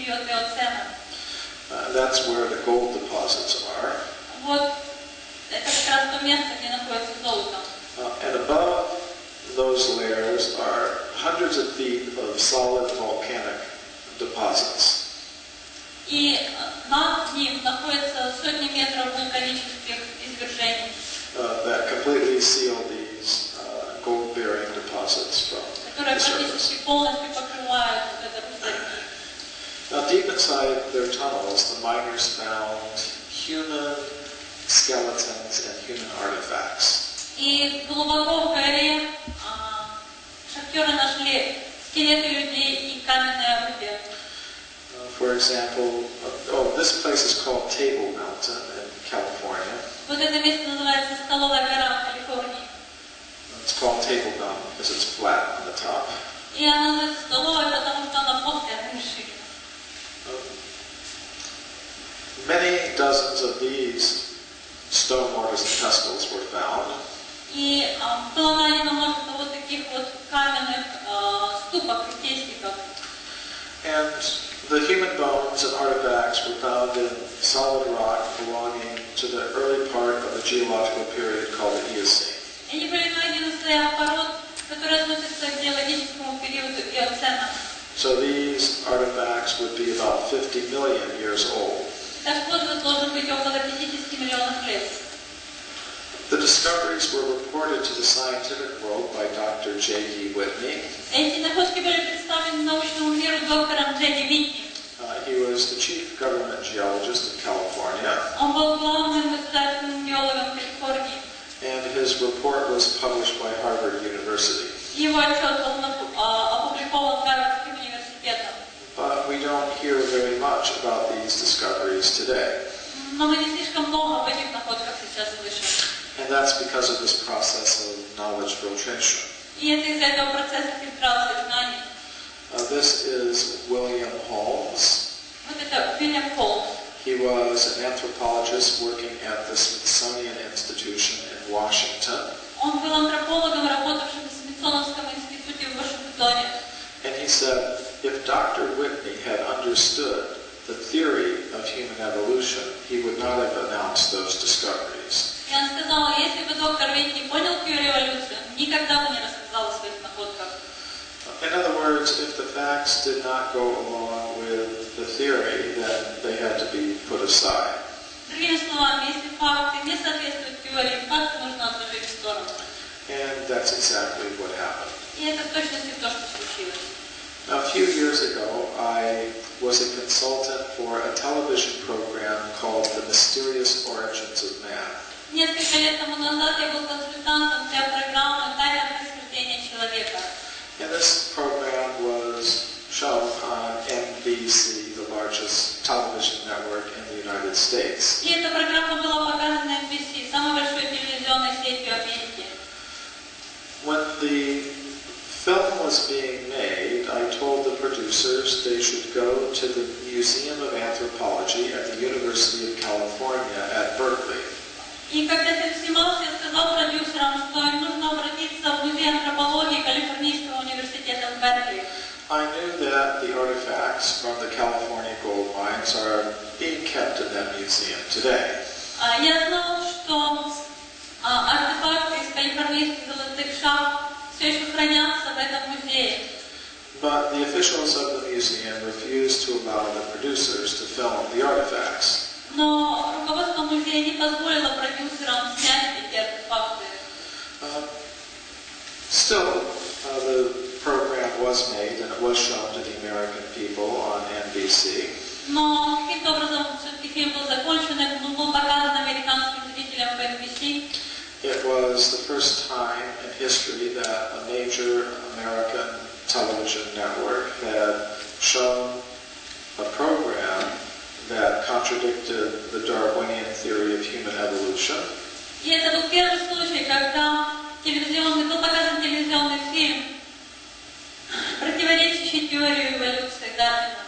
период Эоцена. That's where the gold deposits are. Вот это как раз то место, где находится золото. And above those layers are hundreds of feet of solid volcanic deposits. И над ним находятся сотни метров вулканических извержений, That completely seal these gold-bearing deposits from которые the surface. практически полностью покрывают вот это русло реки. Now, deep inside their tunnels, the miners found human skeletons and human artifacts. И глубоко в горе шахтеры нашли скелеты людей и каменные орудия. For example, this place is called Table Mountain in California. Вот это место называется Скаловая гора в Калифорнии. It's called Table Mountain because it's flat on the top. И она называется Столовая, потому что она плоская на вершине. Many dozens of these stone mortars and pestles were found. И было найдено множество вот таких вот каменных ступок и крестиков. And the human bones and artifacts were found in solid rock belonging to the early part of the geological period called the Eocene. Они были найдены в слоях пород, которые относятся к геологическому периоду Эоцена. So these artifacts would be about 50 million years old. Так возраст должен быть около 50 миллионов лет. The discoveries were reported to the scientific world by Dr. J.D. Whitney. Эти находки были представлены научному миру доктором Джеди Витни. He was the chief government geologist of California. Он был главным государственным геологом Калифорнии. And his report was published by Harvard University. Его отчет был опубликован Гарвардским университетом. But we don't hear very much about these discoveries today. Но мы не слишком много об этих находках сейчас слышим. And that's because of this process of knowledge filtration. И это из-за этого процесса фильтрации знаний. This is William Holmes. Вот это Уильям Холмс. He was an anthropologist working at the Smithsonian Institution in Washington. Он был антропологом, работавшим в Смитсоновском институте в Вашингтоне. And he said, if Dr. Whitney had understood the theory of human evolution, he would not have announced those discoveries. И он сказал, если бы доктор Витни понял теорию эволюции, он никогда бы не рассказал о своих находках. In other words, if the facts did not go along with the theory, then they had to be put aside. Другими словами, если факты не соответствуют теории, факты нужно отложить в сторону. And that's exactly what happened. И это в точности то, что случилось. Now, a few years ago, I was a consultant for a television program called The Mysterious Origins of Man. Несколько лет тому назад я был консультантом для программы «Тайное происхождение человека». And this program was shown on NBC, the largest television network in the United States. И эта программа была показана на NBC, самой большой телевизионной сетью Америки. When the film was being made, I told the producers they should go to the Museum of Anthropology at the University of California at Berkeley. И когда фильм снимался, я сказал продюсерам, что им нужно обратиться в музей антропологии Калифорнийского университета в Беркли. I knew that the artifacts from the California gold mines are being kept in that museum today. Я знал, что артефакты из калифорнийских золотых шахт все еще хранятся в этом музее. But the officials of the museum refused to allow the producers to film the artifacts. Но руководство музея не позволило продюсерам снять эти артефакты. Still, the program was made and it was shown to the American people on NBC. Но каким-то образом все-таки фильм был закончен, и был показан американским зрителям по NBC. It was the first time in history that a major American television network had shown a program that contradicted the Darwinian theory of human evolution. И это был первый случай, когда был показан телевизионный фильм, противоречащий теории эволюции Дарвина.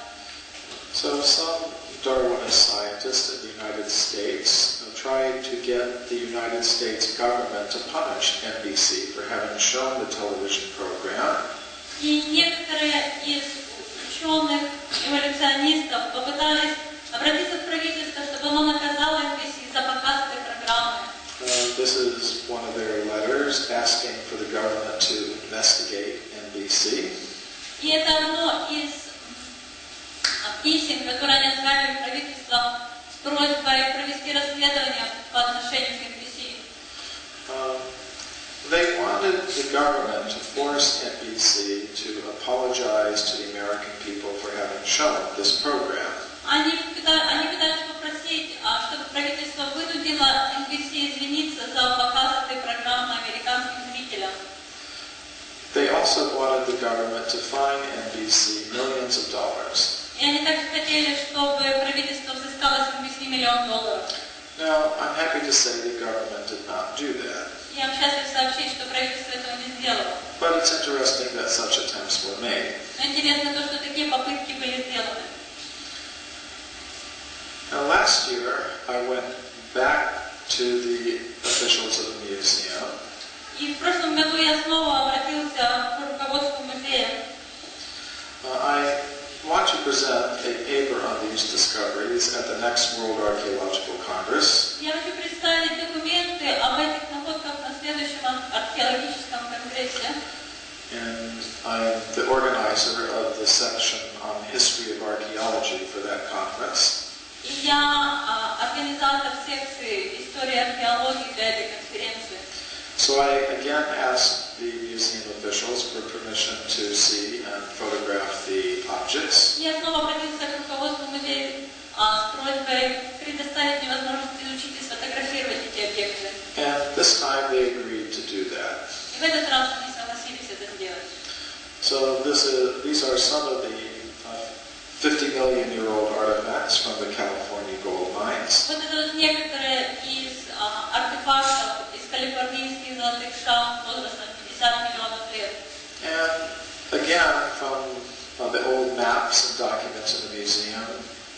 So some Darwinist scientists in the United States tried to get the United States government to punish NBC for having shown the television program. И некоторые из ученых, эволюционеров сионистов попытались обратиться в правительство, чтобы оно наказало NBC за показ этой программы. This is one of their letters asking for the government to investigate NBC. И это одно из писем, которые они отправили в правительство с просьбой провести расследование по отношению к NBC. They wanted the government to force NBC to apologize to the American people for having shown this program. Они пытались попросить, чтобы правительство вынудило NBC извиниться за показ этой программы американским зрителям. They also wanted the government to fine NBC millions of dollars. И они также хотели, чтобы правительство взыскало с NBC $1 миллион. Now, I'm happy to say the government did not do that. Я вам счастлив сообщить, что правительство этого не сделало. But it's interesting that such attempts were made. Но интересно то, что такие попытки были сделаны. Now, last year, I went back to the officials of the museum. И в прошлом году я снова обратился к руководству музея. I want to present a paper on these discoveries at the next World Archaeological Congress. Я хочу представить документы об этих находках на следующем археологическом конгрессе. And I'm the organizer of the section on history of archaeology for that conference. И я организатор секции истории археологии для этой конференции. So I again asked the museum officials for permission to see and photograph the objects. Я снова обратился к руководству музея с просьбой предоставить мне возможность изучить и сфотографировать эти объекты. And this time they agreed to do that. И в этот раз они согласились это сделать. So these are some of the 50-million-year-old artifacts from the California gold mines. Вот это вот некоторые из артефактов из калифорнийских золотых шахт возрастом 50 миллионов лет. And again, from the old maps and documents in the museum,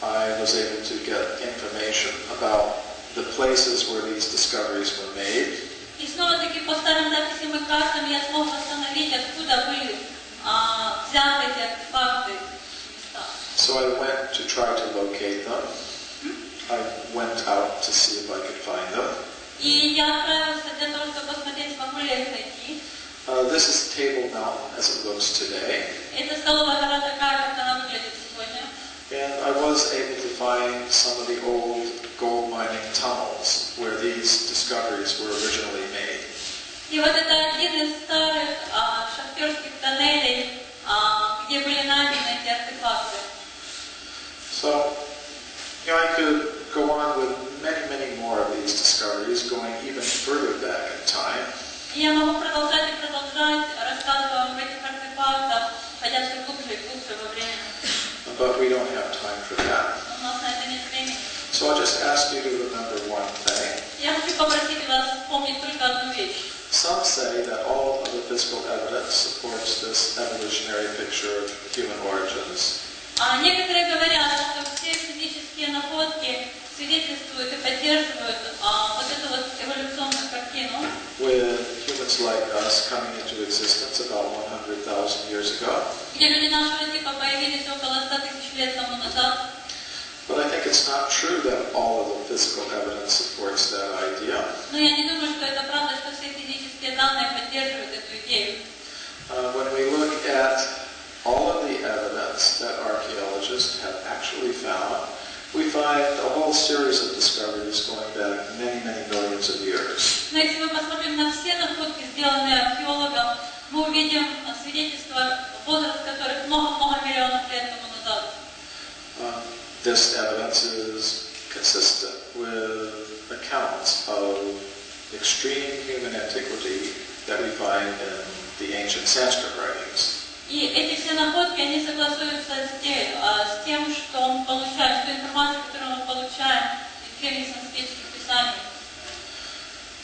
I was able to get information about the places where these discoveries were made. И снова-таки по старым записям и картам я смог восстановить, откуда были взяты эти артефакты. So I went to try to locate them. I went out to see if I could find them. И я отправился для того, чтобы посмотреть, смогу ли я их найти. This is Table Mountain as it looks today. Это столовая гора такая, как она выглядит сегодня. And I was able to find some of the old gold mining tunnels where these discoveries were originally made. И вот это один из старых шахтерских тоннелей, где были найдены эти артефакты. So, I could go on with many more of these discoveries, going even further back in time. И я могу продолжать и продолжать, рассказывая об этих артефактах, ходя все глубже и глубже во время. But we don't have time for that. У нас на это нет времени. So I'll just ask you to remember one thing. Я хочу попросить вас вспомнить только одну вещь. Some say that all of the physical evidence supports this evolutionary picture of human origins. Некоторые говорят, что все физические находки свидетельствуют и поддерживают вот эту вот эволюционную картину. With humans like us coming into existence about 100,000 years ago. Где люди нашего типа появились около 100 тысяч лет тому назад. But I think it's not true that all of the physical evidence supports that idea. Но я не думаю, что это правда, что все физические данные поддерживают эту идею. When we look at all of the evidence that archaeologists have actually found, we find a whole series of discoveries going back many millions of years. Но если мы посмотрим на все находки, сделанные археологом, мы увидим свидетельства, возраст которых много миллионов лет тому назад. This evidence is consistent with accounts of extreme human antiquity that we find in the ancient Sanskrit writings. И эти все находки, они согласуются с тем, что мы получаем, с той информацией, которую мы получаем из древних санскритских писаний.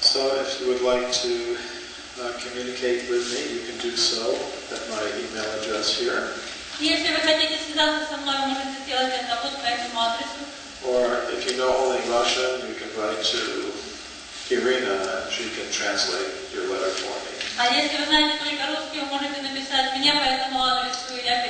So if you would like to communicate with me, you can do so at my email address here. Если вы хотите связаться со мной, вы можете сделать это вот по этому адресу. Or if you know only Russian, you can write to Irina and she can translate your letter for me. А если вы знаете только русский, вы можете написать мне по этому адресу, и я